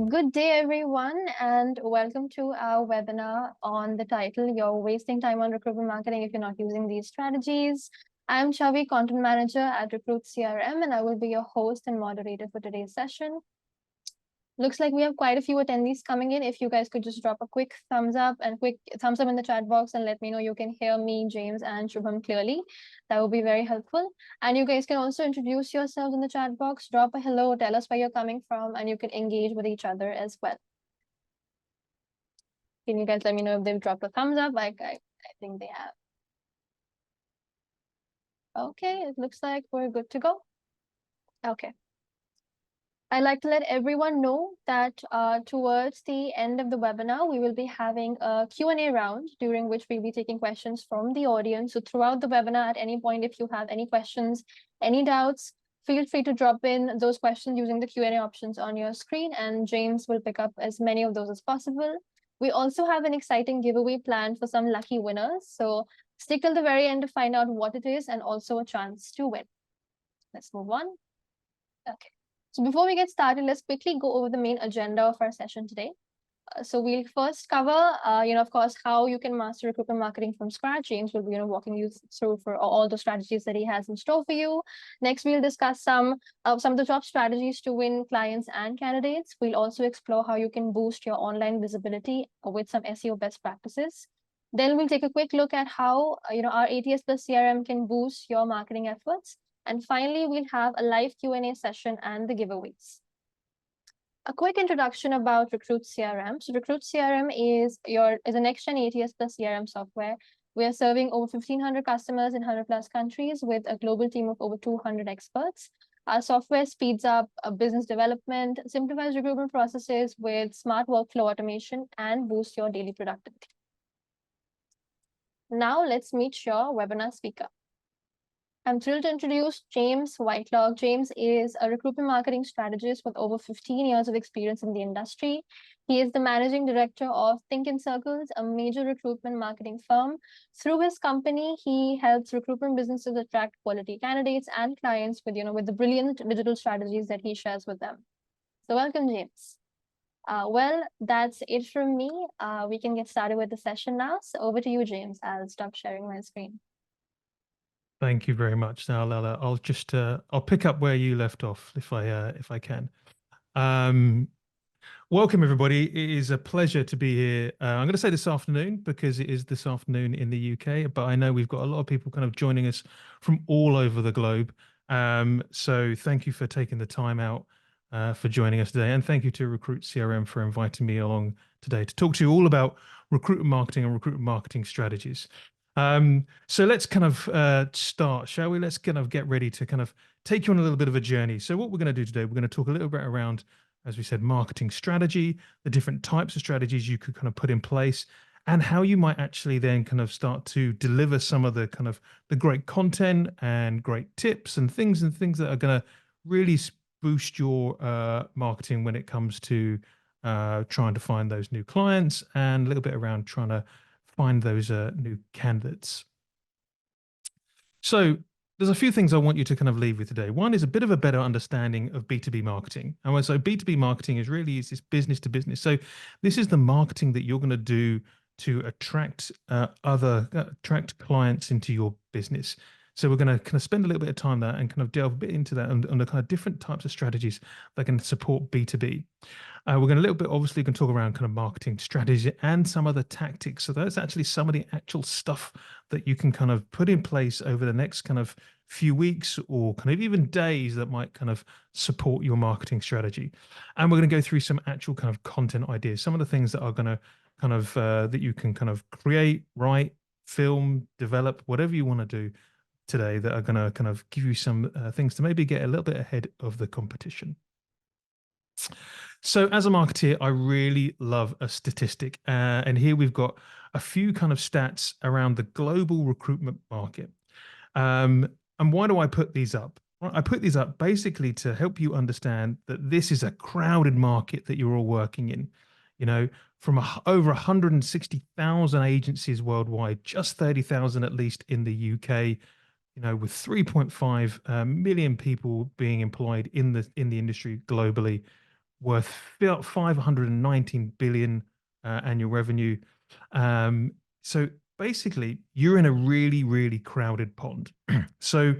Good day, everyone, and welcome to our webinar on the title, You're Wasting Time on Recruitment Marketing If You're Not Using These Strategies. I'm Chavi, Content Manager at Recruit CRM, and I will be your host and moderator for today's session. Looks like we have quite a few attendees coming in. If you guys could just drop a quick thumbs up in the chat box and let me know you can hear me, James, and Shubham clearly. That would be very helpful. And you guys can also introduce yourselves in the chat box, drop a hello, tell us where you're coming from, and you can engage with each other as well. Can you guys let me know if they've dropped a thumbs up? I think they have. Okay, it looks like we're good to go. Okay. I'd like to let everyone know that towards the end of the webinar, we will be having a Q&A round during which we'll be taking questions from the audience. So throughout the webinar, at any point, if you have any questions, any doubts, feel free to drop in those questions using the Q&A options on your screen, and James will pick up as many of those as possible. We also have an exciting giveaway planned for some lucky winners. So stick till the very end to find out what it is and also a chance to win. Let's move on. Okay. So before we get started, let's quickly go over the main agenda of our session today. So we'll first cover, of course, how you can master recruitment marketing from scratch. James will be, walking you through for all the strategies that he has in store for you. Next, we'll discuss some of the top strategies to win clients and candidates. We'll also explore how you can boost your online visibility with some SEO best practices. Then we'll take a quick look at how, our ATS plus CRM can boost your marketing efforts. And finally, we'll have a live Q&A session and the giveaways. A quick introduction about Recruit CRM. So Recruit CRM is a next-gen ATS plus CRM software. We are serving over 1,500 customers in 100+ countries with a global team of over 200 experts. Our software speeds up business development, simplifies recruitment processes with smart workflow automation, and boosts your daily productivity. Now let's meet your webinar speaker. I'm thrilled to introduce James Whitelock. James is a recruitment marketing strategist with over 15 years of experience in the industry. He is the managing director of Think in Circles, a major recruitment marketing firm. Through his company, he helps recruitment businesses attract quality candidates and clients with the brilliant digital strategies that he shares with them. So welcome, James. Well, that's it from me. We can get started with the session now. So over to you, James. I'll stop sharing my screen. Thank you very much. Now, I'll just I'll pick up where you left off if I can. Welcome everybody. It is a pleasure to be here. I'm going to say this afternoon because it is this afternoon in the UK, but I know we've got a lot of people kind of joining us from all over the globe. So thank you for taking the time out for joining us today, and thank you to Recruit CRM for inviting me along today to talk to you all about recruitment marketing and recruitment marketing strategies. So let's kind of start, shall we? Let's kind of get ready to kind of take you on a little bit of a journey. So what we're going to do today, we're going to talk a little bit around, as we said, marketing strategy, the different types of strategies you could kind of put in place, and how you might actually then kind of start to deliver some of the kind of the great content and great tips and things that are going to really boost your marketing when it comes to trying to find those new clients, and a little bit around trying to find those new candidates. So there's a few things I want you to kind of leave with today. One is a bit of a better understanding of B2B marketing. And so B2B marketing is this business to business. So this is the marketing that you're going to do to attract clients into your business. So we're going to kind of spend a little bit of time there and kind of delve a bit into that and the kind of different types of strategies that can support B2B. We're going to a little bit, obviously, going to talk around kind of marketing strategy and some other tactics. So that's actually some of the actual stuff that you can kind of put in place over the next kind of few weeks or kind of even days that might kind of support your marketing strategy. And we're going to go through some actual kind of content ideas, some of the things that are going to kind of that you can kind of create, write, film, develop, whatever you want to do today that are going to kind of give you some things to maybe get a little bit ahead of the competition. So as a marketeer, I really love a statistic. And here we've got a few kind of stats around the global recruitment market. And why do I put these up? I put these up basically to help you understand that this is a crowded market that you're all working in. From over 160,000 agencies worldwide, just 30,000 at least in the UK, with 3.5 million people being employed in the industry globally. worth 519 billion annual revenue. So basically, you're in a really, really crowded pond. So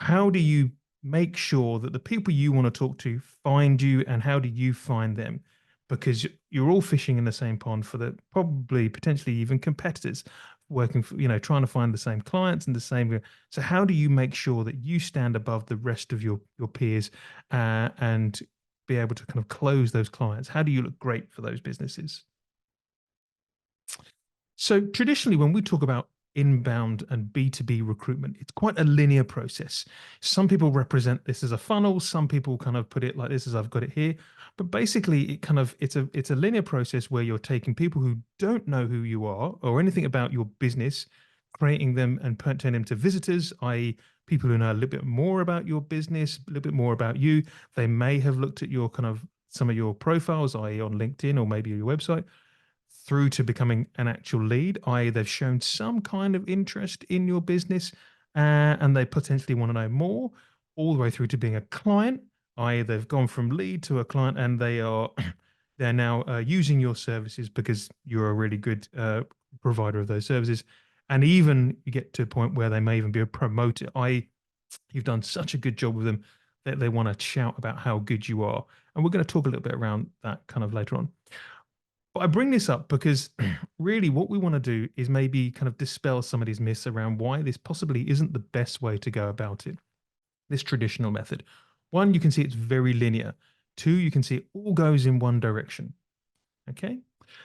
how do you make sure that the people you want to talk to find you, and how do you find them? Because you're all fishing in the same pond for the probably potentially even competitors working for, trying to find the same clients and the same. So how do you make sure that you stand above the rest of your peers and be able to kind of close those clients? How do you look great for those businesses? So traditionally, when we talk about inbound and B2B recruitment, it's quite a linear process. Some people represent this as a funnel, some people kind of put it like this as I've got it here. But basically it's a linear process where you're taking people who don't know who you are or anything about your business, creating them and turning them to visitors, i.e., people who know a little bit more about your business, a little bit more about you. They may have looked at your kind of some of your profiles, i.e., on LinkedIn or maybe your website, through to becoming an actual lead, i.e., they've shown some kind of interest in your business and they potentially want to know more, all the way through to being a client, i.e., they've gone from lead to a client and they're now using your services because you're a really good provider of those services. And even you get to a point where they may even be a promoter, i.e., you've done such a good job with them that they want to shout about how good you are. And we're going to talk a little bit around that kind of later on. But I bring this up because really what we want to do is maybe kind of dispel some of these myths around why this possibly isn't the best way to go about it, this traditional method. One, you can see it's very linear. Two, you can see it all goes in one direction. Okay.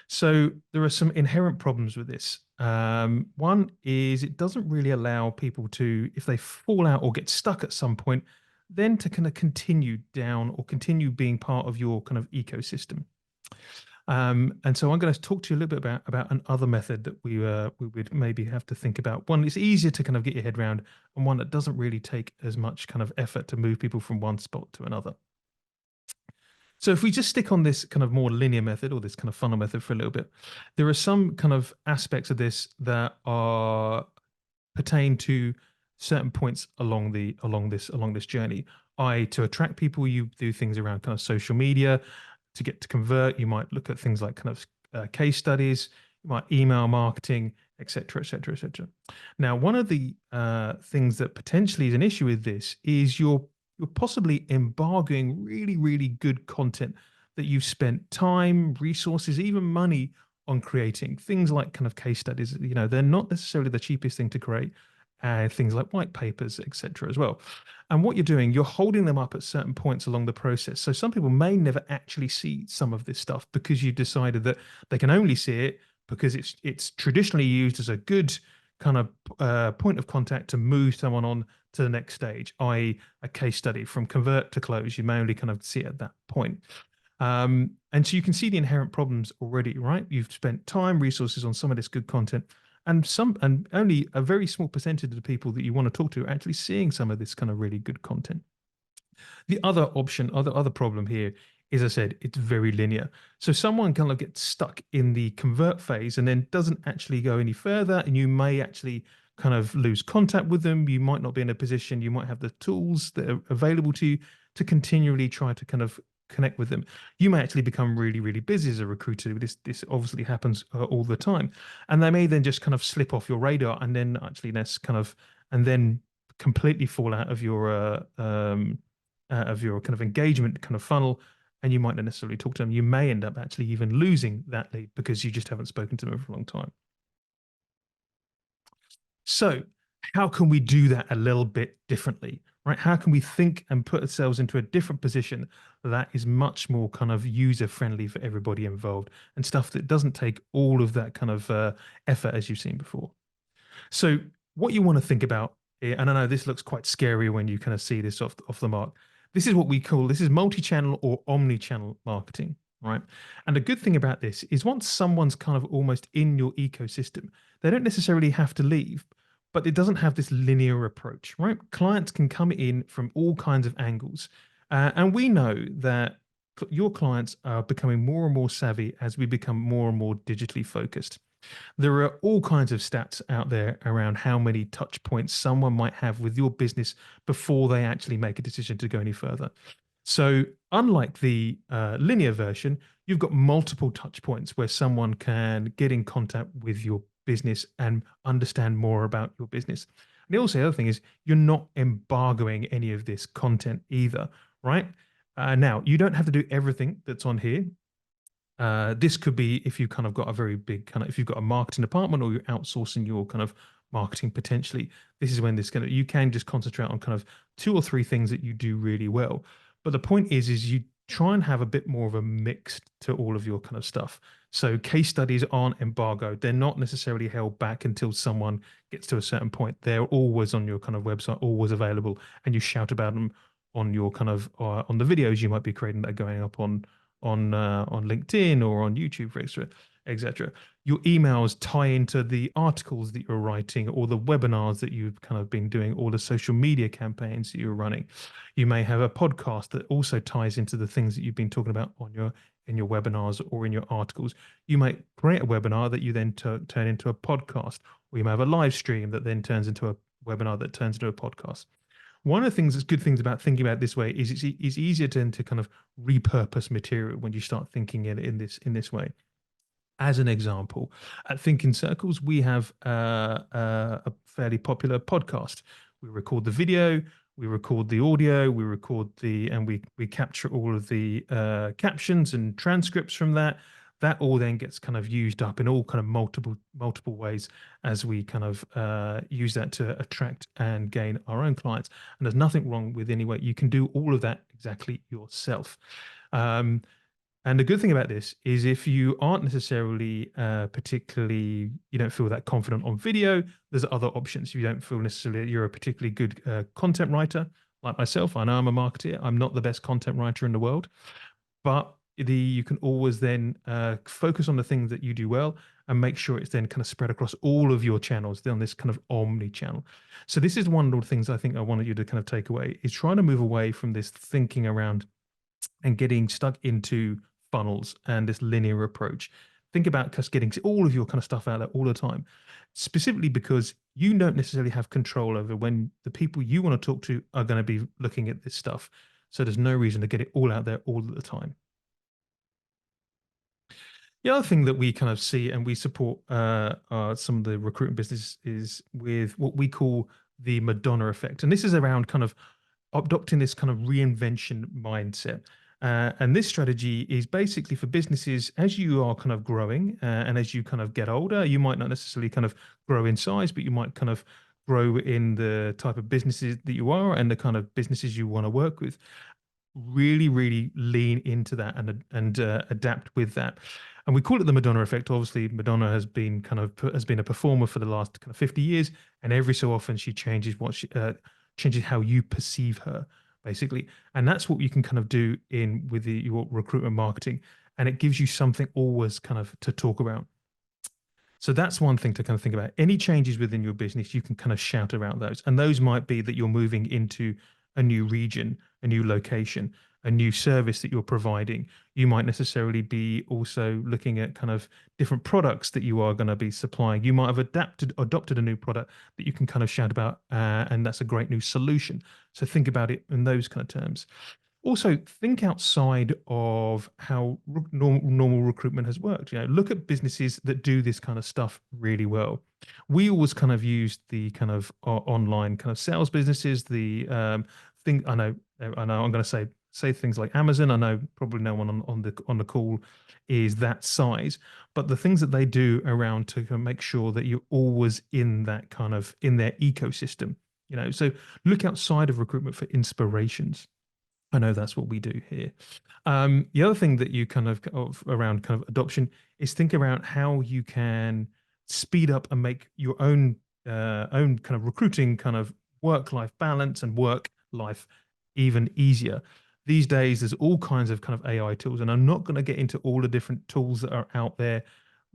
So there are some inherent problems with this. One is it doesn't really allow people to, if they fall out or get stuck at some point, then to kind of continue down or continue being part of your kind of ecosystem. And so I'm going to talk to you a little bit about another method that we would maybe have to think about. One that's easier to kind of get your head around, and one that doesn't really take as much kind of effort to move people from one spot to another. So if we just stick on this kind of more linear method or this kind of funnel method for a little bit, there are some kind of aspects of this that are pertain to certain points along this journey. To attract people, you do things around kind of social media. To get to convert, you might look at things like kind of case studies, you might email marketing, etc., etc., etc. Now, one of the things that potentially is an issue with this is you're possibly embargoing really, really good content that you've spent time, resources, even money on creating. Things like kind of case studies, they're not necessarily the cheapest thing to create. Things like white papers, etc., as well. And what you're doing, you're holding them up at certain points along the process. So some people may never actually see some of this stuff because you decided that they can only see it because it's traditionally used as a good kind of point of contact to move someone on to the next stage, i.e., a case study from convert to close. You may only kind of see it at that point. And so you can see the inherent problems already, right? You've spent time, resources on some of this good content, and only a very small percentage of the people that you want to talk to are actually seeing some of this kind of really good content. The other option, other problem here is, I said, it's very linear. So someone kind of gets stuck in the convert phase and then doesn't actually go any further, and you may actually kind of lose contact with them. You might not be in a position, you might have the tools that are available to you to continually try to kind of connect with them. You may actually become really, really busy as a recruiter. This obviously happens all the time, and they may then just kind of slip off your radar, and then actually that's kind of and then completely fall out of your kind of engagement kind of funnel, and you might not necessarily talk to them. You may end up actually even losing that lead because you just haven't spoken to them for a long time. So how can we do that a little bit differently, right? How can we think and put ourselves into a different position that is much more kind of user friendly for everybody involved, and stuff that doesn't take all of that kind of effort as you've seen before? So what you want to think about, and I know this looks quite scary when you kind of see this off the mark. This is what we call, this is multi-channel or omni-channel marketing, right? And the good thing about this is once someone's kind of almost in your ecosystem, they don't necessarily have to leave, but it doesn't have this linear approach, right? Clients can come in from all kinds of angles. And we know that your clients are becoming more and more savvy as we become more and more digitally focused. There are all kinds of stats out there around how many touch points someone might have with your business before they actually make a decision to go any further. So unlike the linear version, you've got multiple touch points where someone can get in contact with your business and understand more about your business. And also, the other thing is you're not embargoing any of this content either, right? Now, you don't have to do everything that's on here. This could be if you kind of got a very big kind of, if you've got a marketing department or you're outsourcing your kind of marketing potentially, this is when you can just concentrate on kind of 2 or 3 things that you do really well. But the point is you try and have a bit more of a mix to all of your kind of stuff. So case studies aren't embargoed. They're not necessarily held back until someone gets to a certain point. They're always on your kind of website, always available, and you shout about them on your kind of on the videos you might be creating that are going up on LinkedIn or on YouTube, for extra, etc. Your emails tie into the articles that you're writing or the webinars that you've kind of been doing or the social media campaigns that you're running. You may have a podcast that also ties into the things that you've been talking about in your webinars or in your articles. You might create a webinar that you then turn into a podcast, or you may have a live stream that then turns into a webinar that turns into a podcast. One of the things that's good things about thinking about it this way is it's easier to kind of repurpose material when you start thinking in this way. As an example, at Thinking Circles, we have a fairly popular podcast. We record the video, we record the audio, and we capture all of the captions and transcripts from that. That all then gets kind of used up in all kind of multiple ways as we kind of use that to attract and gain our own clients. And there's nothing wrong with any way. You can do all of that exactly yourself. And the good thing about this is if you aren't necessarily particularly, you don't feel that confident on video, there's other options. If you don't feel necessarily you're a particularly good content writer, like myself, I know I'm a marketer. I'm not the best content writer in the world, but you can always then focus on the things that you do well and make sure it's then kind of spread across all of your channels on this kind of omni channel. So this is one of the things I think I wanted you to kind of take away is trying to move away from this thinking around and getting stuck into funnels and this linear approach. Think about just getting all of your kind of stuff out there all the time, specifically because you don't necessarily have control over when the people you want to talk to are going to be looking at this stuff. So there's no reason to get it all out there all the time. The other thing that we kind of see and we support some of the recruitment business is with what we call the Madonna effect. And this is around kind of adopting this kind of reinvention mindset. And this strategy is basically for businesses as you are kind of growing and as you kind of get older, you might not necessarily kind of grow in size, but you might kind of grow in the type of businesses that you are and the kind of businesses you want to work with. Really lean into that and adapt with that. And we call it the Madonna effect. Obviously, Madonna has been a performer for the last kind of 50 years, and every so often she changes changes how you perceive her, basically. And that's what you can kind of do with your recruitment marketing, and it gives you something always kind of to talk about. So that's one thing to kind of think about. Any changes within your business, you can kind of shout around those, and those might be that you're moving into a new region, a new location, a new service that you're providing. You might necessarily be also looking at kind of different products that you are going to be supplying. You might have adopted a new product that you can kind of shout about, and that's a great new solution. So think about it in those kind of terms. Also, think outside of how normal recruitment has worked. Look at businesses that do this kind of stuff really well. We always kind of use the kind of online kind of sales businesses. The thing I know I'm going to say things like Amazon. I know probably no one on the call is that size, but the things that they do around to make sure that you're always in that kind of in their ecosystem. So look outside of recruitment for inspirations. I know that's what we do here. The other thing that you kind of around kind of adoption is think around how you can speed up and make your own kind of recruiting kind of work-life balance and work life even easier. These days, there's all kinds of kind of AI tools, and I'm not going to get into all the different tools that are out there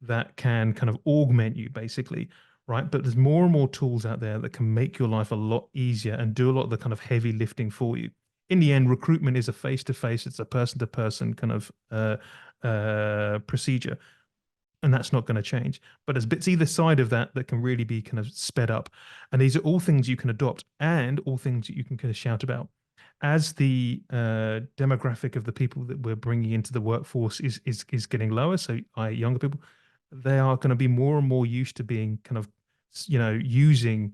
that can kind of augment you, basically, right? But there's more and more tools out there that can make your life a lot easier and do a lot of the kind of heavy lifting for you. In the end, recruitment is a face-to-face, it's a person-to-person kind of procedure, and that's not going to change. But there's bits either side of that that can really be kind of sped up. And these are all things you can adopt and all things that you can kind of shout about. as the demographic of the people that we're bringing into the workforce is getting lower, so younger people, they are going to be more and more used to being kind of, using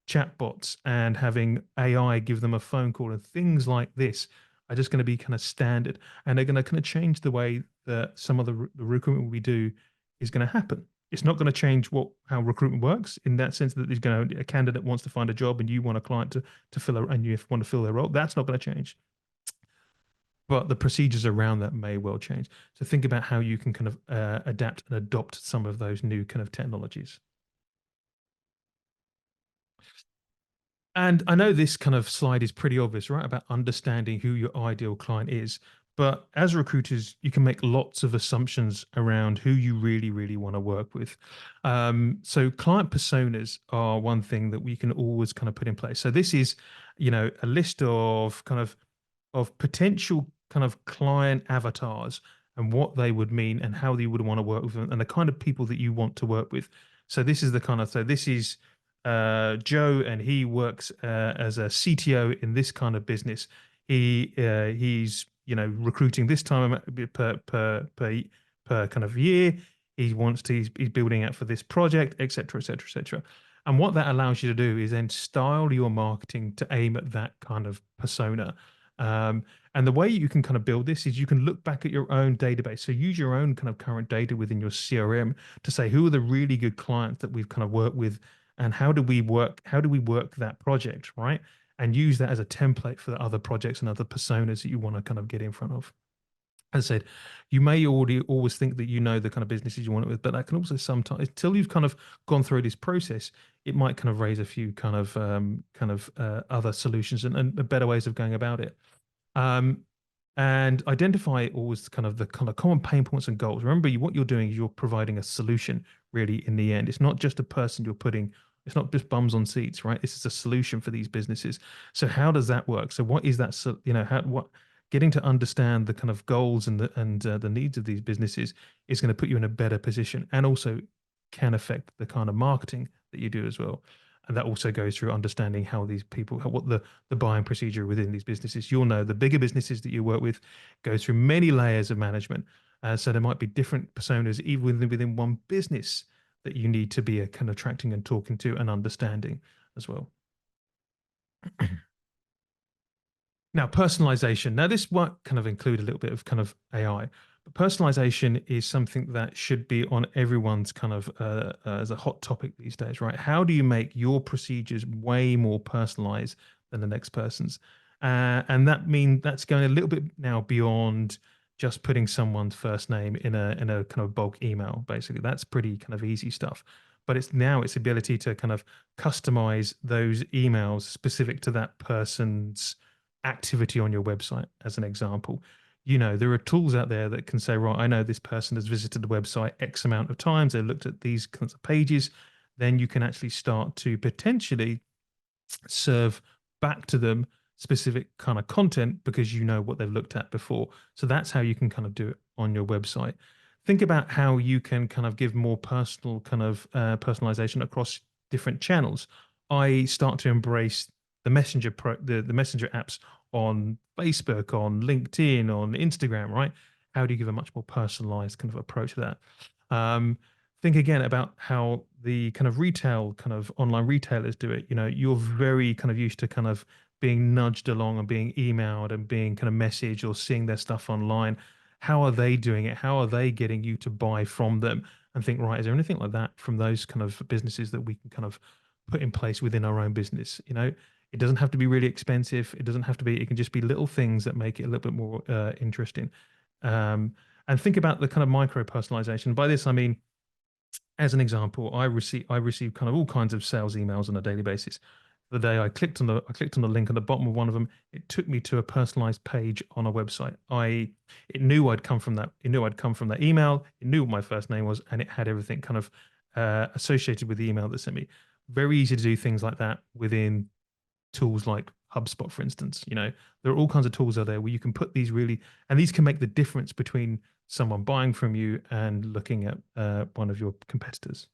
chatbots and having AI give them a phone call, and things like this are just going to be kind of standard, and they're going to kind of change the way that some of the recruitment we do is going to happen. It's not going to change how recruitment works in that sense that a candidate wants to find a job and you want a client to fill and you want to fill their role. That's not going to change, but the procedures around that may well change. So think about how you can kind of adapt and adopt some of those new kind of technologies. And I know this kind of slide is pretty obvious, right? About understanding who your ideal client is. But as recruiters, you can make lots of assumptions around who you really, really want to work with. So client personas are one thing that we can always kind of put in place. So this is, a list of potential kind of client avatars and what they would mean and how you would want to work with them and the kind of people that you want to work with. So this is this is Joe, and he works as a CTO in this kind of business. He's recruiting this time per kind of year. He's building out for this project, etc., etc., etc. And what that allows you to do is then style your marketing to aim at that kind of persona. And the way you can kind of build this is you can look back at your own database. So use your own kind of current data within your CRM to say who are the really good clients that we've kind of worked with, and how do we work that project, right? And use that as a template for the other projects and other personas that you want to kind of get in front of. As I said, you may already always think that you know the kind of businesses you want it with, but that can also sometimes, until you've kind of gone through this process, it might kind of raise a few kind of other solutions and better ways of going about it. Um, and identify always the kind of common pain points and goals. Remember, what you're doing is you're providing a solution really in the end. It's not just a person you're putting, it's not just bums on seats, right? This is a solution for these businesses. So how does that work? So what is that, getting to understand the kind of goals and the needs of these businesses is going to put you in a better position, and also can affect the kind of marketing that you do as well. And that also goes through understanding how these people, what the buying procedure within these businesses. You'll know the bigger businesses that you work with go through many layers of management. So there might be different personas even within one business that you need to be kind of attracting and talking to and understanding as well. Now, personalization. Now, this might kind of include a little bit of kind of AI, but personalization is something that should be on everyone's kind of as a hot topic these days, right? How do you make your procedures way more personalized than the next person's? And that's going a little bit now beyond just putting someone's first name in a kind of bulk email. Basically, that's pretty kind of easy stuff. But it's ability to kind of customize those emails specific to that person's activity on your website, as an example. There are tools out there that can say, right, I know this person has visited the website X amount of times, they looked at these kinds of pages. Then you can actually start to potentially serve back to them specific kind of content because you know what they've looked at before. So that's how you can kind of do it on your website. Think about how you can kind of give more personal kind of personalization across different channels. I start to embrace the the messenger apps on Facebook, on LinkedIn, on Instagram, right? How do you give a much more personalized kind of approach to that? Think again about how the kind of retail, kind of online retailers do it. You're very kind of used to kind of being nudged along and being emailed and being kind of messaged or seeing their stuff online. How are they doing it? How are they getting you to buy from them? And think, right, is there anything like that from those kind of businesses that we can kind of put in place within our own business? It doesn't have to be really expensive. It doesn't have to be, it can just be little things that make it a little bit more interesting. And think about the kind of micro personalization. By this, I mean, as an example, I receive kind of all kinds of sales emails on a daily basis. The day I clicked on the link at the bottom of one of them, it took me to a personalized page on a website. It knew I'd come from that. It knew I'd come from that email. It knew what my first name was, and it had everything kind of associated with the email that sent me. Very easy to do things like that within tools like HubSpot, for instance. There are all kinds of tools out there where you can put these and these can make the difference between someone buying from you and looking at one of your competitors.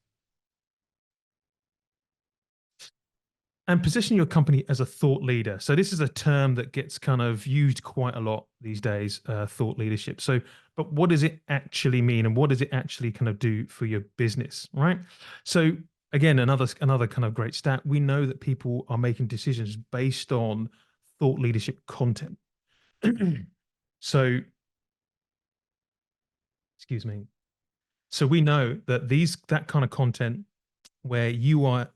And position your company as a thought leader. So this is a term that gets kind of used quite a lot these days, thought leadership. So, but what does it actually mean, and what does it actually kind of do for your business, right? So again, another kind of great stat. We know that people are making decisions based on thought leadership content. So, excuse me. So we know that that kind of content where you are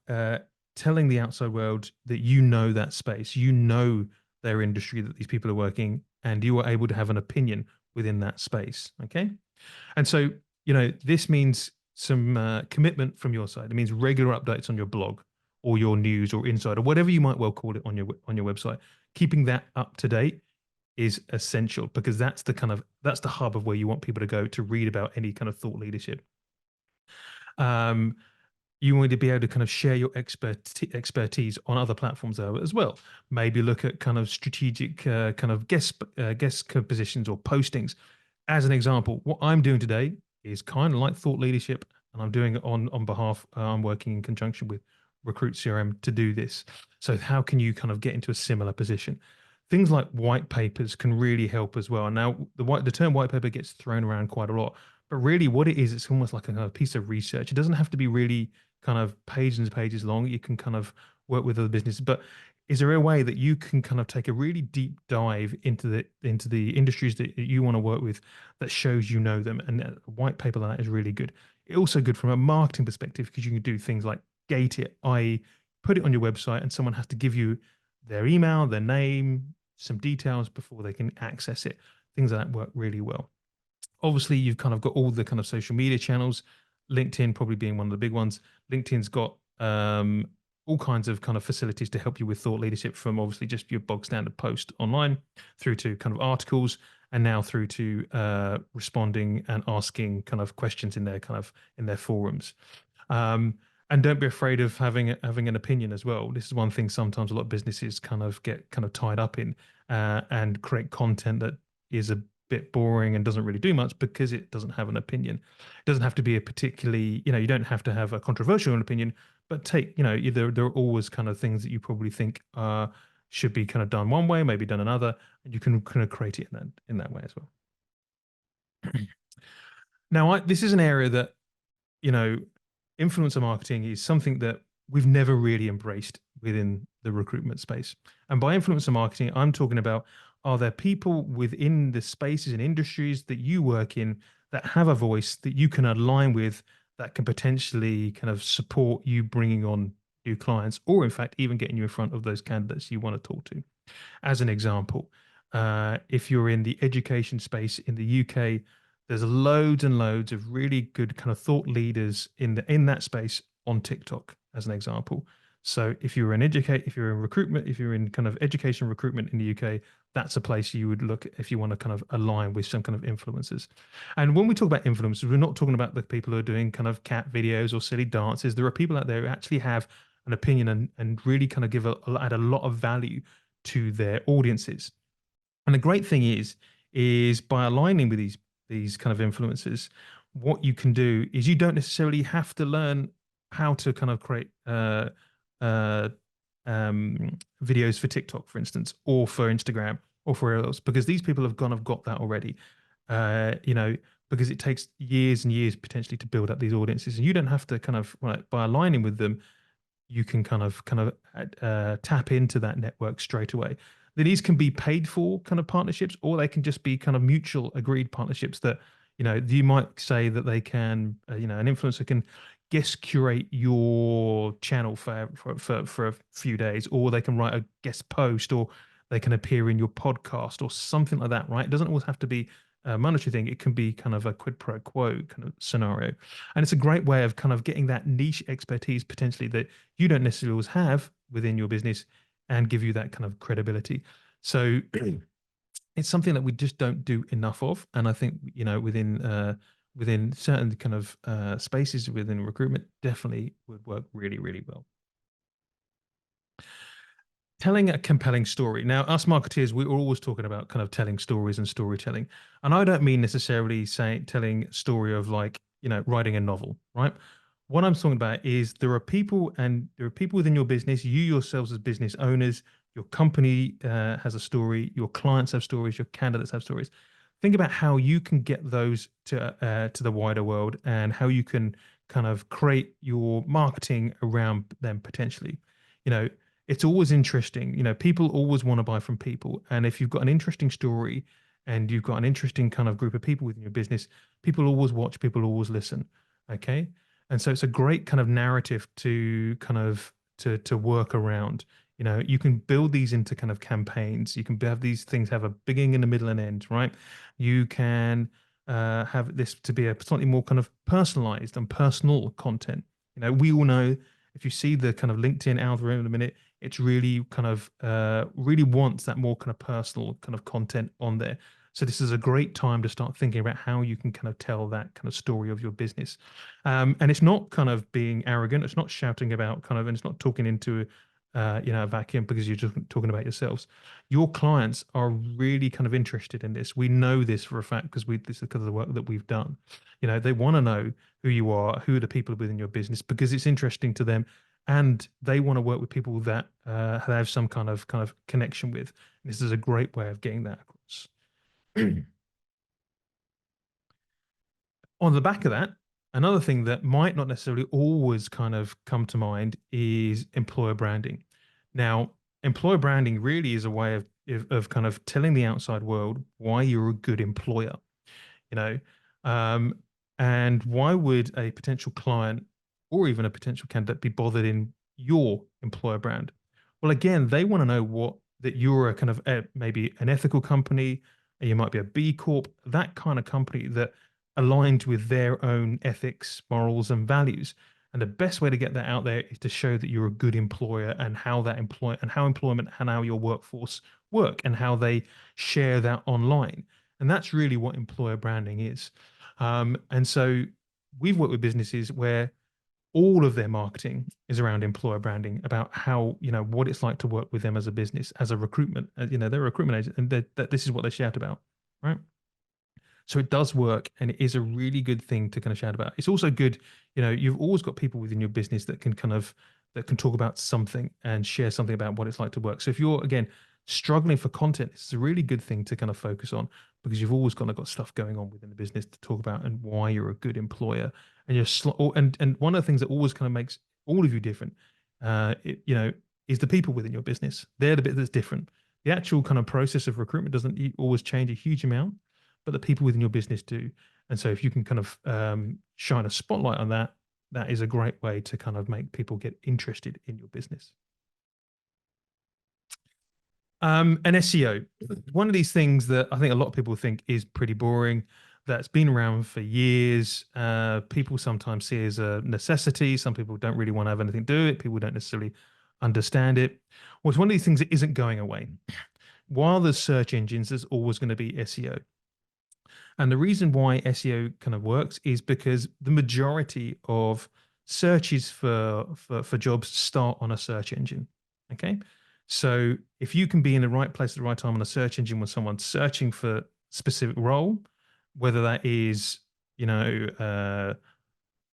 telling the outside world that you know that space, you know their industry that these people are working, and you are able to have an opinion within that space. Okay. And so, this means some commitment from your side. It means regular updates on your blog or your news or insight or whatever you might well call it on your website. Keeping that up to date is essential, because that's the hub of where you want people to go to read about any kind of thought leadership. You want to be able to kind of share your expertise on other platforms as well. Maybe look at kind of strategic kind of guest positions or postings. As an example, what I'm doing today is kind of like thought leadership, and I'm doing it on behalf. I'm working in conjunction with Recruit CRM to do this. So how can you kind of get into a similar position? Things like white papers can really help as well. Now, the term white paper gets thrown around quite a lot, but really what it is, it's almost like a piece of research. It doesn't have to be really kind of pages and pages long. You can kind of work with other businesses, but is there a way that you can kind of take a really deep dive into the industries that you want to work with, that shows you know them? And a white paper like that is really good. It's also good from a marketing perspective, because you can do things like gate it, i.e., put it on your website, and someone has to give you their email, their name, some details before they can access it. Things like that work really well. Obviously, you've kind of got all the kind of social media channels, LinkedIn probably being one of the big ones. LinkedIn's got all kinds of kind of facilities to help you with thought leadership, from obviously just your bog standard post online through to kind of articles, and now through to responding and asking kind of questions in their forums. And don't be afraid of having an opinion as well. This is one thing sometimes a lot of businesses kind of get kind of tied up in, and create content that is a bit boring and doesn't really do much because it doesn't have an opinion. It doesn't have to be a particularly, you don't have to have a controversial opinion, but there are always kind of things that you probably think should be kind of done one way, maybe done another, and you can kind of create it in that way as well. Now, this is an area that, influencer marketing is something that we've never really embraced within the recruitment space. And by influencer marketing, I'm talking about, are there people within the spaces and industries that you work in that have a voice that you can align with, that can potentially kind of support you bringing on new clients, or in fact, even getting you in front of those candidates you want to talk to? As an example, if you're in the education space in the UK, there's loads and loads of really good kind of thought leaders in that space on TikTok, as an example. So if you're in recruitment, if you're in kind of education recruitment in the UK, that's a place you would look if you want to kind of align with some kind of influencers. And when we talk about influencers, we're not talking about the people who are doing kind of cat videos or silly dances. There are people out there who actually have an opinion and really kind of add a lot of value to their audiences. And the great thing is by aligning with these kind of influencers, what you can do is you don't necessarily have to learn how to kind of create videos for TikTok, for instance, or for Instagram, or for else, because these people have got that already. Because it takes years and years potentially to build up these audiences, and you don't have to kind of, by aligning with them, you can kind of tap into that network straight away. These can be paid for kind of partnerships, or they can just be kind of mutual agreed partnerships that, you might say that they can, an influencer can guest curate your channel for a few days, or they can write a guest post, or they can appear in your podcast or something like that, right? It doesn't always have to be a monetary thing. It can be kind of a quid pro quo kind of scenario. And it's a great way of kind of getting that niche expertise potentially that you don't necessarily always have within your business, and give you that kind of credibility. So it's something that we just don't do enough of. And I think, within certain kind of spaces within recruitment, definitely would work really, really well. Telling a compelling story. Now, us marketeers, we're always talking about kind of telling stories and storytelling. And I don't mean necessarily telling a story of writing a novel, right? What I'm talking about is there are people within your business, you yourselves as business owners, your company has a story, your clients have stories, your candidates have stories. Think about how you can get those to the wider world and how you can kind of create your marketing around them potentially. You know, it's always interesting. You know, people always want to buy from people. And if you've got an interesting story and you've got an interesting kind of group of people within your business, people always watch, people always listen. Okay. And so it's a great kind of narrative to kind of to work around. You know, you can build these into kind of campaigns. You can have these things have a beginning and a middle and end, right? You can have this to be a slightly more kind of personalized and personal content. You know, we all know if you see the kind of LinkedIn algorithm in a minute, it's really kind of really wants that more kind of personal kind of content on there. So this is a great time to start thinking about how you can kind of tell that kind of story of your business. And it's not kind of being arrogant. It's not shouting about kind of, and it's not talking into, a vacuum because you're just talking about yourselves. Your clients are really kind of interested in this. We know this for a fact because this is because of the work that we've done. You know, they want to know who you are, who are the people within your business because it's interesting to them, and they want to work with people that have some kind of connection with. This is a great way of getting that across. On the back of that, another thing that might not necessarily always kind of come to mind is employer branding. Now, employer branding really is a way of kind of telling the outside world why you're a good employer, you know, um, and why would a potential client or even a potential candidate be bothered in your employer brand? Well, again, they want to know what that you're a kind of maybe an ethical company, you might be a B Corp, that kind of company that aligned with their own ethics, morals, and values. And the best way to get that out there is to show that you're a good employer and how employment and how your workforce work and how they share that online. And that's really what employer branding is. And so we've worked with businesses where all of their marketing is around employer branding, about how, what it's like to work with them as a business, as a recruitment, they're a recruitment agent, and that this is what they shout about, right? So it does work, and it is a really good thing to kind of shout about. It's also good, you've always got people within your business that can talk about something and share something about what it's like to work. So if you're, again, struggling for content, it's a really good thing to kind of focus on because you've always kind of got stuff going on within the business to talk about and why you're a good employer. And and one of the things that always kind of makes all of you different, is the people within your business. They're the bit that's different. The actual kind of process of recruitment doesn't always change a huge amount, but the people within your business do. And so if you can kind of shine a spotlight on that, that is a great way to kind of make people get interested in your business. And SEO, one of these things that I think a lot of people think is pretty boring, that's been around for years. People sometimes see it as a necessity. Some people don't really want to have anything to do with it. People don't necessarily understand it. Well, it's one of these things that isn't going away. While there's search engines, there's always going to be SEO. And the reason why SEO kind of works is because the majority of searches for jobs start on a search engine. Okay. So if you can be in the right place at the right time on a search engine when someone's searching for a specific role, whether that is,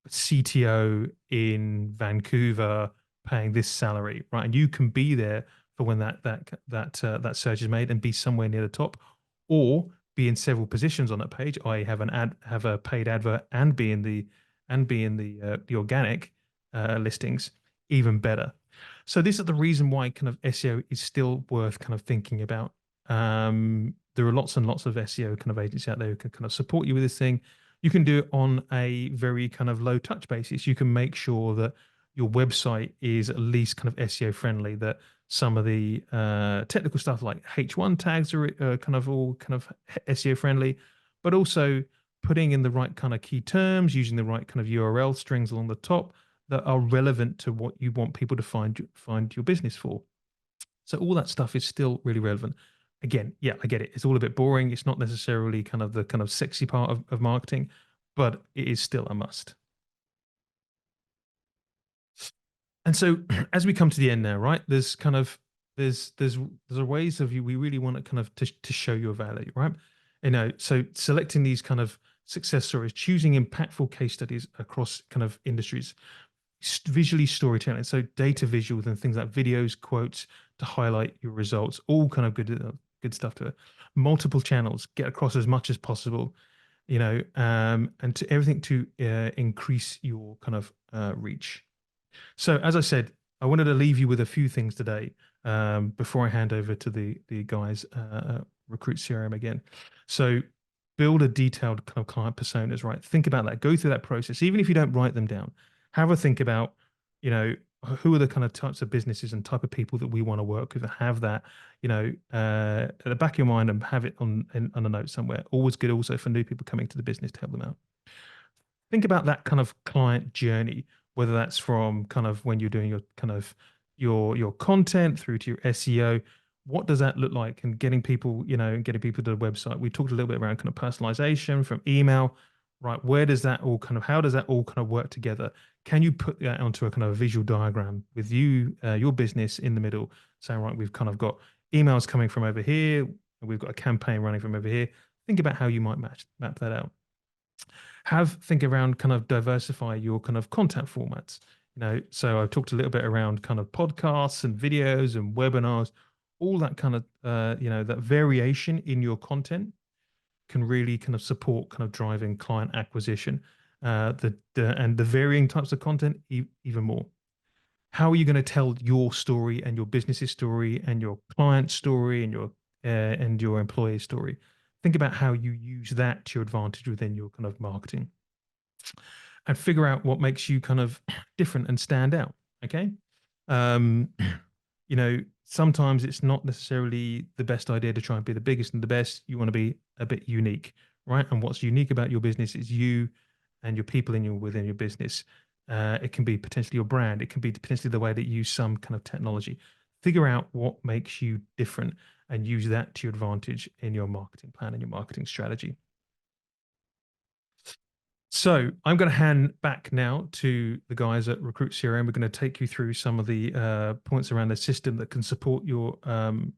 CTO in Vancouver paying this salary, right? And you can be there for when that search is made and be somewhere near the top, or be in several positions on that page. I have a paid advert and be in the organic listings, even better. So this is the reason why kind of SEO is still worth kind of thinking about. There are lots and lots of SEO kind of agents out there who can kind of support you with this thing. You can do it on a very kind of low touch basis. You can make sure that your website is at least kind of SEO friendly, that some of the technical stuff like H1 tags are kind of all kind of SEO friendly, but also putting in the right kind of key terms, using the right kind of URL strings along the top that are relevant to what you want people to find your business for. So all that stuff is still really relevant. Again, yeah, I get it. It's all a bit boring. It's not necessarily kind of the kind of sexy part of marketing, but it is still a must. And so as we come to the end now, right, there's kind of there's ways of you we really want to kind of to show your value, right? So selecting these kind of success stories, choosing impactful case studies across kind of industries, visually storytelling, so data visuals and things like videos, quotes to highlight your results, all kind of good stuff to it. Multiple channels, get across as much as possible, and to everything to increase your kind of reach. So as I said, I wanted to leave you with a few things today before I hand over to the guys at Recruit CRM again. So build a detailed kind of client personas, right? Think about that. Go through that process, even if you don't write them down. Have a think about, who are the kind of types of businesses and type of people that we want to work with, and have that, at the back of your mind, and have it on a note somewhere. Always good also for new people coming to the business to help them out. Think about that kind of client journey, whether that's from kind of when you're doing your kind of your content through to your SEO. What does that look like? And getting people, getting people to the website. We talked a little bit around kind of personalization from email, right? Where does that all kind of, how does that all kind of work together? Can you put that onto a kind of visual diagram with you, your business in the middle, saying, right, we've kind of got emails coming from over here, and we've got a campaign running from over here. Think about how you might map that out. Think around kind of diversify your kind of content formats. So I've talked a little bit around kind of podcasts and videos and webinars, all that kind of that variation in your content can really kind of support kind of driving client acquisition, and the varying types of content even more. How are you going to tell your story and your business's story and your client story and your employee story? Think about how you use that to your advantage within your kind of marketing, and figure out what makes you kind of different and stand out. Okay. Sometimes it's not necessarily the best idea to try and be the biggest and the best. You want to be a bit unique, right? And what's unique about your business is you and your people within your business. It can be potentially your brand. It can be potentially the way that you use some kind of technology. Figure out what makes you different and use that to your advantage in your marketing plan and your marketing strategy. So I'm going to hand back now to the guys at Recruit CRM. We're going to take you through some of the points around the system that can support your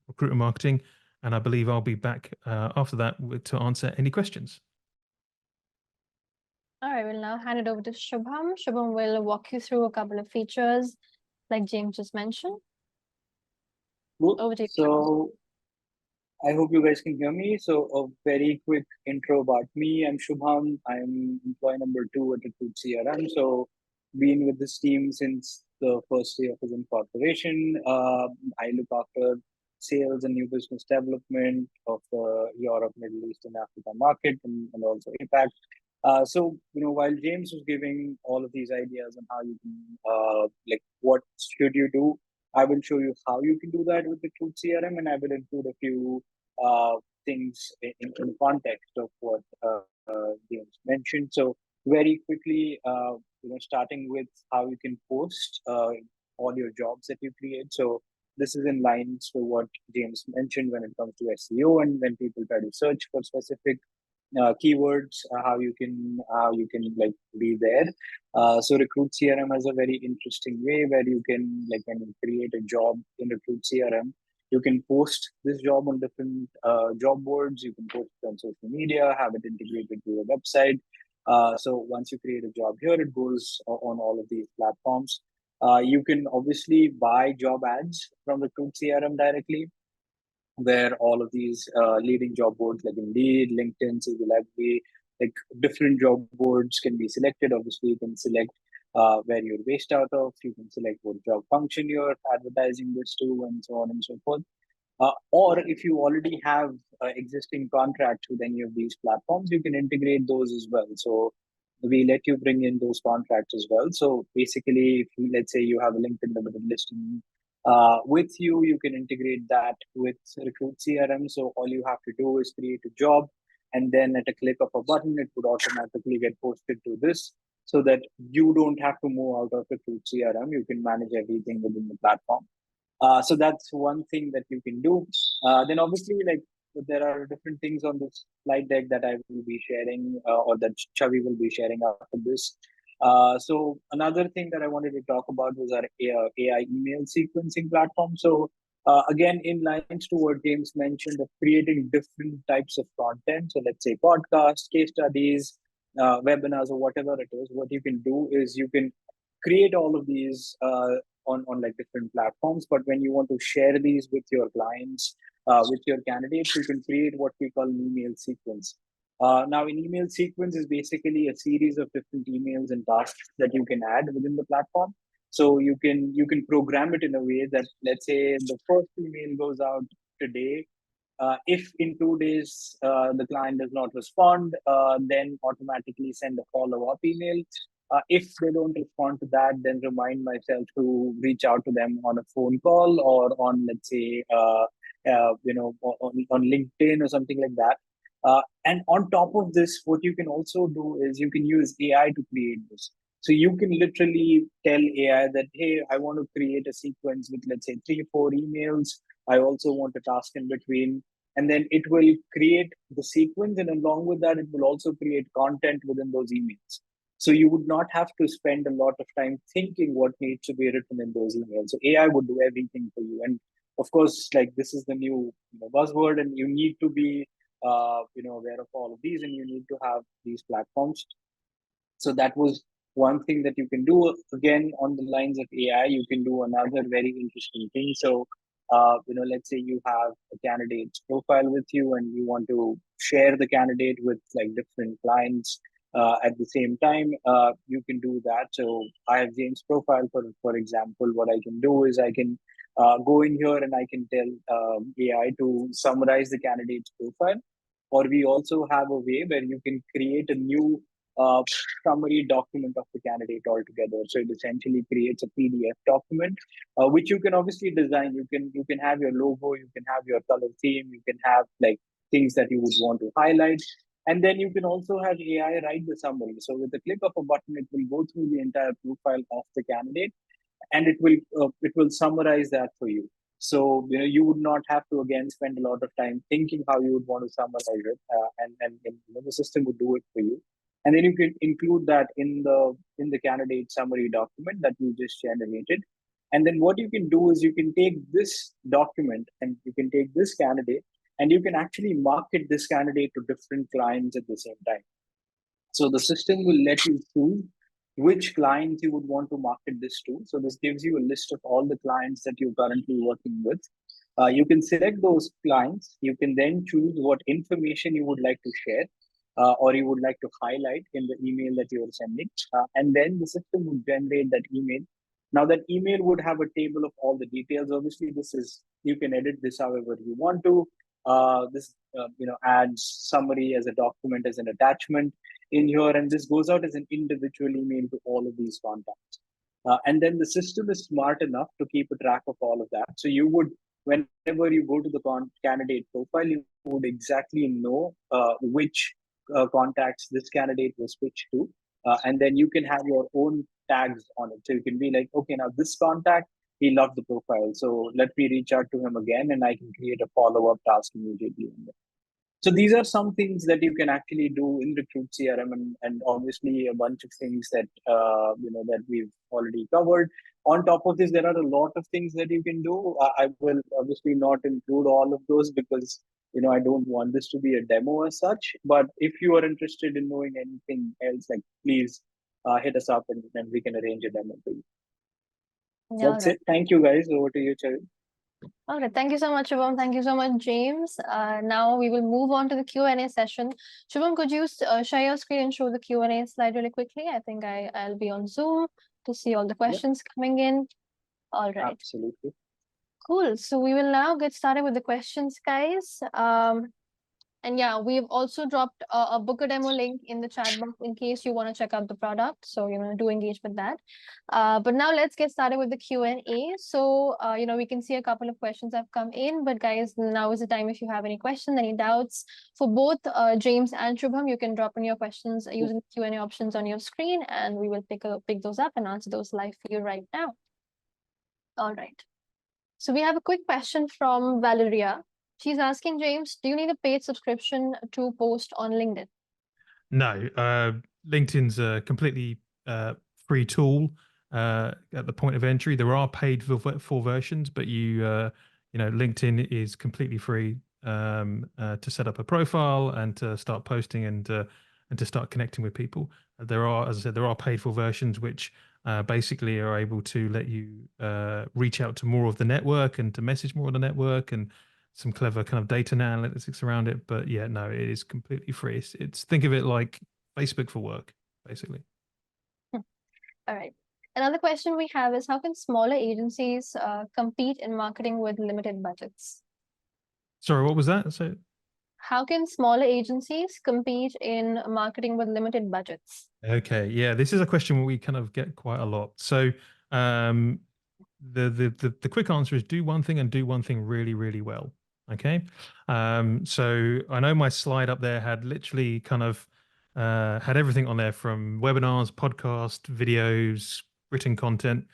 recruitment marketing. And I believe I'll be back after that to answer any questions. All right, we'll now hand it over to Shubham. Shubham will walk you through a couple of features like James just mentioned. Over to you, So I hope you guys can hear me. So a very quick intro about me. I'm Shubham. I'm employee number 2 at Recruit CRM. So been with this team since the first day of his incorporation. I look after sales and new business development of the Europe, Middle East, and Africa market, and also APAC. So while James was giving all of these ideas on how you can, like, what should you do, I will show you how you can do that with the Recruit CRM, and I will include a few things in context of what James mentioned. So very quickly, starting with how you can post all your jobs that you create. So this is in lines with what James mentioned when it comes to SEO, and when people try to search for specific keywords, how you can like be there. So Recruit CRM has a very interesting way where you can, like, when you create a job in Recruit CRM, you can post this job on different job boards. You can post it on social media, have it integrated to your website. So once you create a job here, it goes on all of these platforms. You can obviously buy job ads from Recruit CRM directly, where all of these leading job boards like Indeed, LinkedIn, CV Library, like different job boards can be selected. Obviously, you can select where you're based out of. You can select what job function you're advertising this to, and so on and so forth. Or if you already have existing contracts with any of these platforms, you can integrate those as well. So we let you bring in those contracts as well. So basically, if let's say you have a LinkedIn limited listing with you, you can integrate that with Recruit CRM. So all you have to do is create a job, and then at a click of a button, it would automatically get posted to this, so that you don't have to move out of Recruit CRM. You can manage everything within the platform. So that's one thing that you can do. Then obviously, like, there are different things on this slide deck that I will be sharing, or that Chavi will be sharing after this. So another thing that I wanted to talk about was our AI email sequencing platform. So Again, in lines to what James mentioned of creating different types of content. So let's say podcasts, case studies, webinars, or whatever it is. What you can do is you can create all of these on like different platforms. But when you want to share these with your clients, with your candidates, you can create what we call an email sequence. Now, an email sequence is basically a series of different emails and tasks that you can add within the platform. So you can program it in a way that, let's say, the first email goes out today. If in 2 days the client does not respond, then automatically send a follow-up email. If they don't respond to that, then remind myself to reach out to them on a phone call or on, let's say, on LinkedIn or something like that. And on top of this, what you can also do is you can use AI to create this. So you can literally tell AI that, hey, I want to create a sequence with, let's say, 3, 4 emails. I also want a task in between. And then it will create the sequence. And along with that, it will also create content within those emails. So you would not have to spend a lot of time thinking what needs to be written in those emails. So AI would do everything for you. And of course, like this is the new buzzword, and you need to be aware of all of these, and you need to have these platforms. So that was one thing that you can do. Again, on the lines of AI, you can do another very interesting thing. So, let's say you have a candidate's profile with you and you want to share the candidate with like different clients at the same time, you can do that. So I have James' profile, for example. What I can do is I can go in here and I can tell AI to summarize the candidate's profile. Or we also have a way where you can create a new summary document of the candidate altogether. So it essentially creates a PDF document, which you can obviously design. You can have your logo, you can have your color theme, you can have like things that you would want to highlight, and then you can also have AI write the summary. So with the click of a button, it will go through the entire profile of the candidate, and it will summarize that for you. So you would not have to again spend a lot of time thinking how you would want to summarize it, and the system would do it for you. And then you can include that in the candidate summary document that you just generated. And then what you can do is you can take this document and you can take this candidate and you can actually market this candidate to different clients at the same time. So the system will let you choose which clients you would want to market this to. So this gives you a list of all the clients that you're currently working with. You can select those clients. You can then choose what information you would like to share or you would like to highlight in the email that you're sending. And then the system would generate that email. Now that email would have a table of all the details. Obviously, you can edit this however you want to. This adds summary as a document as an attachment in here, and this goes out as an individual email to all of these contacts. And then the system is smart enough to keep a track of all of that. So you would, whenever you go to the candidate profile, you would exactly know which contacts this candidate was switched to. And then you can have your own tags on it. So you can be like, okay, now this contact, he loved the profile. So let me reach out to him again and I can create a follow-up task immediately. So these are some things that you can actually do in Recruit CRM, and obviously a bunch of things that that we've already covered. On top of this, there are a lot of things that you can do. I will obviously not include all of those because I don't want this to be a demo as such. But if you are interested in knowing anything else, like please hit us up and we can arrange a demo for you. Yeah, That's it. Thank you, guys. Over to you, Chavi. Okay, thank you so much, Shubham. Thank you so much, James. Now we will move on to the Q&A session. Shubham, could you share your screen and show the Q&A slide really quickly? I think I'll be on Zoom to see all the questions coming in. All right. Absolutely. Cool. So we will now get started with the questions, guys. And yeah, we've also dropped a book a demo link in the chat box in case you want to check out the product. So do engage with that. But now let's get started with the Q&A. So we can see a couple of questions have come in. But guys, now is the time if you have any questions, any doubts for both James and Shubham, you can drop in your questions using the Q&A options on your screen, and we will pick those up and answer those live for you right now. All right. So we have a quick question from Valeria. She's asking, James, do you need a paid subscription to post on LinkedIn? No, LinkedIn's a completely free tool at the point of entry. There are paid for versions, but you LinkedIn is completely free to set up a profile and to start posting and to start connecting with people. There are, as I said, there are paid for versions which basically are able to let you reach out to more of the network and to message more of the network and some clever kind of data and analytics around it. But yeah, no, it is completely free. It's think of it like Facebook for work, basically. All right. Another question we have is, how can smaller agencies compete in marketing with limited budgets? Sorry, what was that? So how can smaller agencies compete in marketing with limited budgets? okay, yeah, this is a question we kind of get quite a lot. So um, the quick answer is do one thing and do one thing really, really well. Okay. So I know my slide up there had literally kind of had everything on there from webinars, podcast, videos, written content.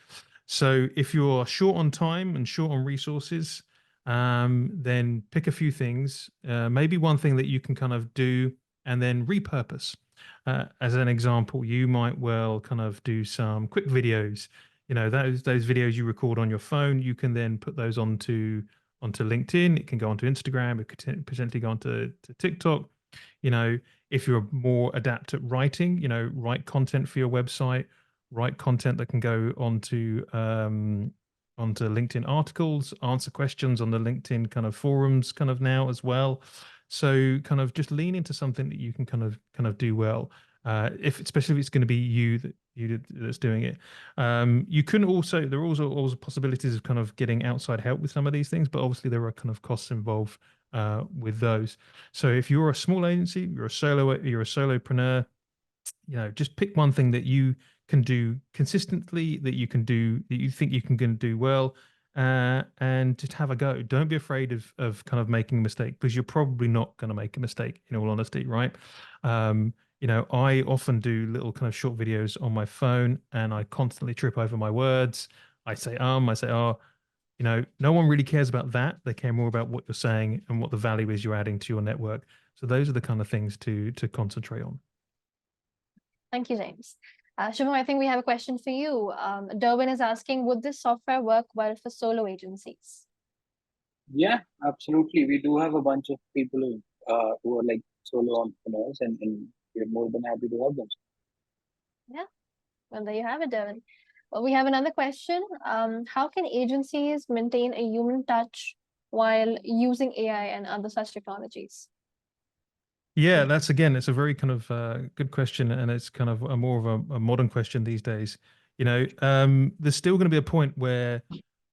So if you're short on time and short on resources, then pick a few things, maybe one thing that you can kind of do and then repurpose. As an example, you might well kind of do some quick videos. Those videos you record on your phone, you can then put those onto LinkedIn. It can go onto Instagram. It could potentially go onto TikTok. If you're more adept at writing, write content for your website, write content that can go onto LinkedIn articles, answer questions on the LinkedIn kind of forums kind of now as well. So kind of just lean into something that you can kind of do well. Especially if it's going to be you that's doing it. You can also, there are also possibilities of kind of getting outside help with some of these things, but obviously there are kind of costs involved with those. So if you're a small agency, you're a solopreneur, just pick one thing that you can do consistently, that you think you can do well, and just have a go. Don't be afraid of kind of making a mistake, because you're probably not going to make a mistake, in all honesty, right? I often do little kind of short videos on my phone, and I constantly trip over my words. I say oh. No one really cares about that. They care more about what you're saying and what the value is you're adding to your network. So those are the kind of things to concentrate on. Thank you, James. Shubham, I think we have a question for you. Derwin is asking, would this software work well for solo agencies? Yeah, absolutely. We do have a bunch of people who are like solo entrepreneurs, and we're more than happy to help them. Yeah, well, there you have it, Derwin. Well, we have another question. How can agencies maintain a human touch while using AI and other such technologies? Yeah, it's a very kind of good question, and it's kind of more of a modern question these days. There's still going to be a point where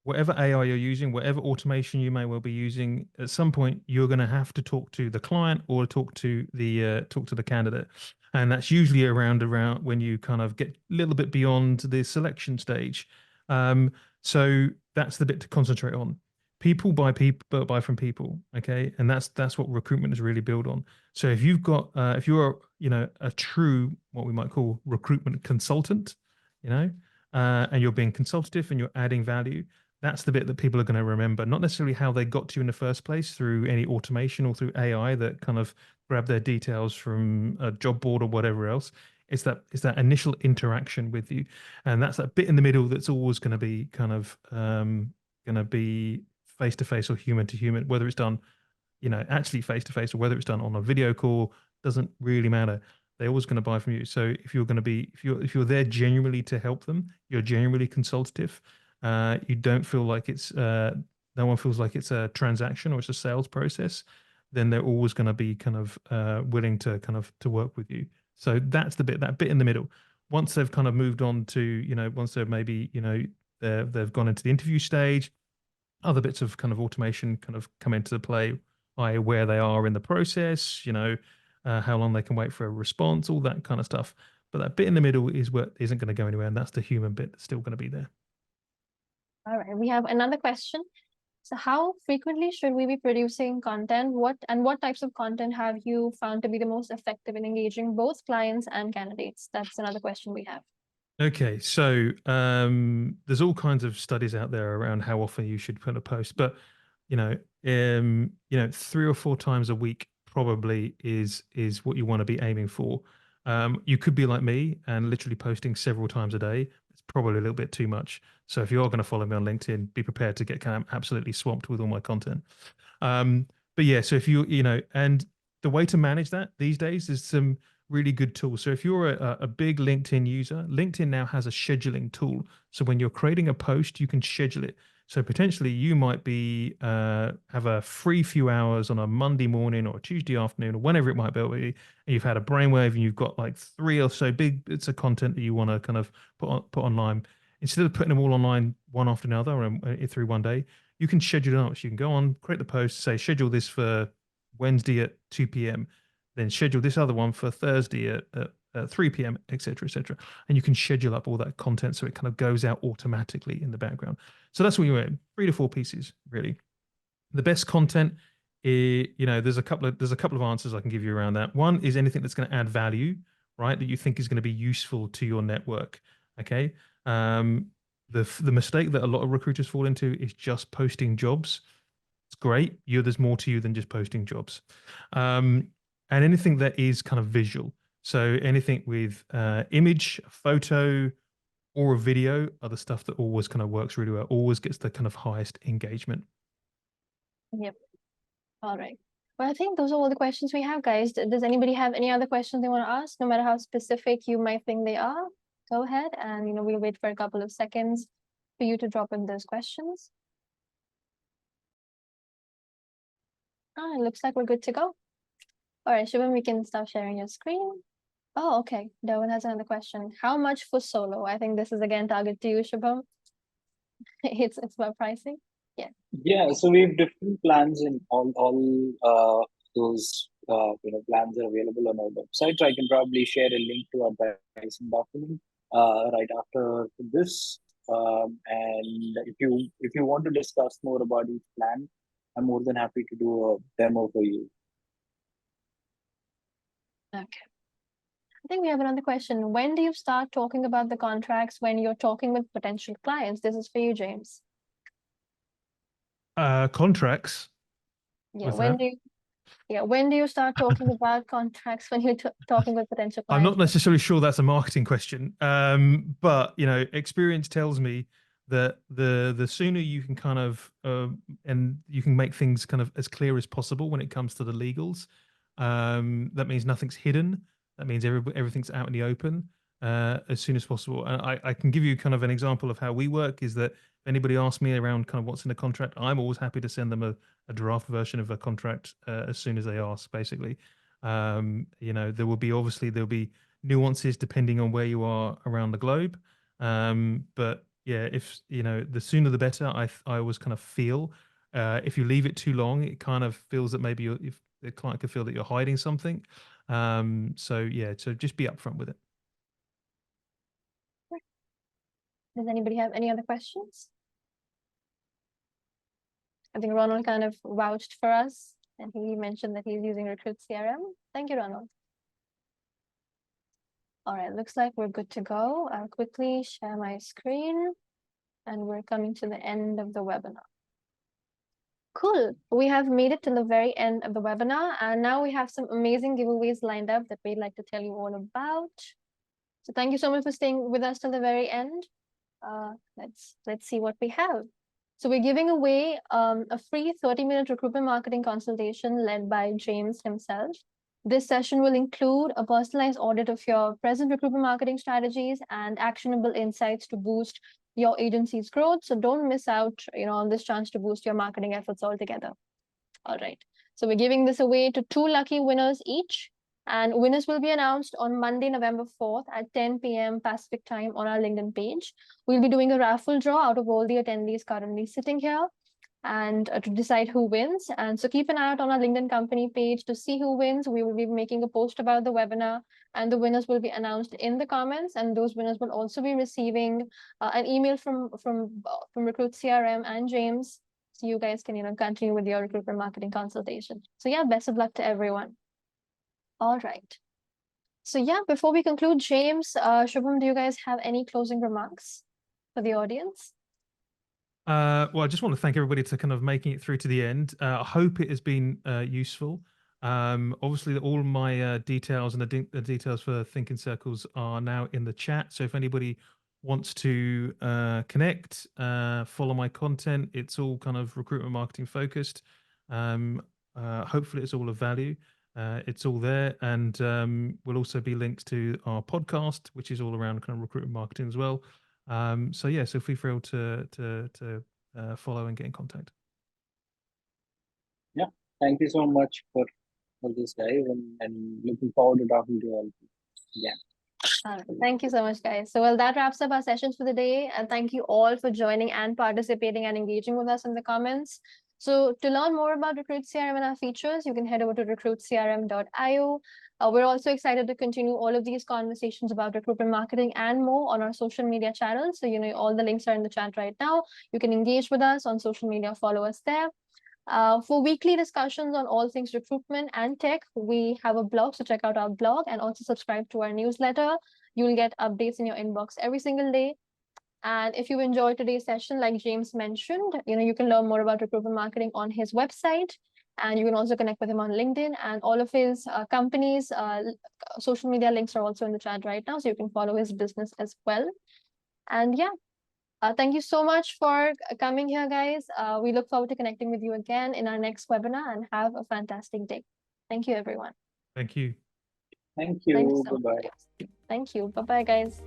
whatever AI you're using, whatever automation you may well be using, at some point you're going to have to talk to the client or talk to the candidate, and that's usually around when you kind of get a little bit beyond the selection stage. So that's the bit to concentrate on. People buy from people, okay, and that's what recruitment is really built on. So if you're a true, what we might call, recruitment consultant, and you're being consultative and you're adding value, that's the bit that people are going to remember, not necessarily how they got to you in the first place through any automation or through AI that kind of grab their details from a job board or whatever else. It's that initial interaction with you, and that's that bit in the middle that's always going to be kind of going to be face to face or human to human, whether it's done, actually face to face or whether it's done on a video call, doesn't really matter. They're always going to buy from you. So if you're there genuinely to help them, you're genuinely consultative. You don't feel like no one feels like it's a transaction or it's a sales process, then they're always going to be kind of willing to work with you. So that's that bit in the middle. Once they've kind of moved on to, once they've maybe, they've gone into the interview stage, other bits of kind of automation kind of come into play, i.e. where they are in the process, how long they can wait for a response, all that kind of stuff. But that bit in the middle is what isn't going to go anywhere, and that's the human bit that's still going to be there. All right, we have another question. So how frequently should we be producing content? What types of content have you found to be the most effective in engaging both clients and candidates? That's another question we have. Okay, so there's all kinds of studies out there around how often you should put a post, but 3 or 4 times a week probably is what you want to be aiming for. You could be like me and literally posting several times a day. It's probably a little bit too much. So if you are going to follow me on LinkedIn, be prepared to get kind of absolutely swamped with all my content. But yeah, so if and the way to manage that these days is some really good tools. So if you're a big LinkedIn user, LinkedIn now has a scheduling tool. So when you're creating a post, you can schedule it. So potentially you might be have a free few hours on a Monday morning or a Tuesday afternoon or whenever it might be, and you've had a brainwave and you've got like 3 or so big bits of content that you want to kind of put online. Instead of putting them all online one after another and through one day, you can schedule it out. So you can go on, create the post, say schedule this for Wednesday at 2 p.m., then schedule this other one for Thursday at 3 p.m., etc., etc. And you can schedule up all that content so it kind of goes out automatically in the background. So that's what you want, 3 to 4 pieces, really. The best content is, there's a couple of answers I can give you around that. One is anything that's going to add value, right? That you think is going to be useful to your network. Okay. The mistake that a lot of recruiters fall into is just posting jobs. It's great. There's more to you than just posting jobs. And anything that is kind of visual. So anything with image, a photo, or a video are the stuff that always kind of works really well, always gets the kind of highest engagement. Yep. All right. Well, I think those are all the questions we have, guys. Does anybody have any other questions they want to ask, no matter how specific you might think they are? Go ahead, and we'll wait for a couple of seconds for you to drop in those questions. It looks like we're good to go. All right, Shubham, we can start sharing your screen. Oh, okay. Darwin has another question. How much for solo? I think this is again targeted to you, Shubham. It's about pricing. Yeah, so we have different plans in all those plans are available on our website. So I can probably share a link to our pricing document right after this. And if you want to discuss more about each plan, I'm more than happy to do a demo for you. Okay. I think we have another question. When do you start talking about the contracts when you're talking with potential clients? This is for you, James. Contracts. Yeah, when do you start talking about contracts when you're talking with potential I'm clients? not necessarily sure that's a marketing question, but experience tells me that the sooner you can kind of and you can make things kind of as clear as possible when it comes to the legals. That means nothing's hidden. That means everything's out in the open as soon as possible. And I can give you kind of an example of how we work. Is that if anybody asks me around kind of what's in the contract, I'm always happy to send them a draft version of a contract as soon as they ask, basically. There'll be nuances depending on where you are around the globe. But yeah, if the sooner the better. I always kind of feel if you leave it too long, it kind of feels that maybe if the client could feel that you're hiding something. So just be upfront with it. Does anybody have any other questions? I think Ronald kind of vouched for us, and he mentioned that he's using Recruit CRM. Thank you, Ronald. All right, looks like we're good to go. I'll quickly share my screen, and we're coming to the end of the webinar. Cool. We have made it to the very end of the webinar, and now we have some amazing giveaways lined up that we'd like to tell you all about. So thank you so much for staying with us till the very end. Let's see what we have. So we're giving away a free 30-minute recruitment marketing consultation led by James himself. This session will include a personalized audit of your present recruitment marketing strategies and actionable insights to boost your agency's growth. So don't miss out, on this chance to boost your marketing efforts altogether. All right. So we're giving this away to 2 lucky winners each. And winners will be announced on Monday, November 4th at 10 p.m. Pacific time on our LinkedIn page. We'll be doing a raffle draw out of all the attendees currently sitting here and to decide who wins. And so keep an eye out on our LinkedIn company page to see who wins. We will be making a post about the webinar, and the winners will be announced in the comments. And those winners will also be receiving an email from Recruit CRM and James. So you guys can, continue with your recruitment marketing consultation. So yeah, best of luck to everyone. All right. So yeah, before we conclude, James, Shubham, do you guys have any closing remarks for the audience? Well, I just want to thank everybody for kind of making it through to the end. I hope it has been useful. Obviously, all my details and the details for Thinking Circles are now in the chat. So if anybody wants to connect, follow my content, it's all kind of recruitment marketing focused. Hopefully it's all of value. It's all there, and will also be links to our podcast, which is all around kind of recruitment marketing as well. So yeah, so feel free to follow and get in contact. Yeah, thank you so much for this, guys, and looking forward to talking to you all. Yeah. Thank you so much, guys. So, well, that wraps up our sessions for the day. And thank you all for joining and participating and engaging with us in the comments. So, to learn more about Recruit CRM and our features, you can head over to recruitcrm.io. We're also excited to continue all of these conversations about recruitment marketing and more on our social media channels. So, all the links are in the chat right now. You can engage with us on social media, follow us there. For weekly discussions on all things recruitment and tech, we have a blog, so check out our blog and also subscribe to our newsletter. You'll get updates in your inbox every single day. And if you enjoyed today's session, like James mentioned, you can learn more about recruitment marketing on his website, and you can also connect with him on LinkedIn, and all of his companies' social media links are also in the chat right now, so you can follow his business as well. And yeah, thank you so much for coming here, guys. We look forward to connecting with you again in our next webinar, and have a fantastic day. Thank you, everyone. Thank you. Thank Thanks you. so Bye-bye. much. Thank you. Bye-bye, guys.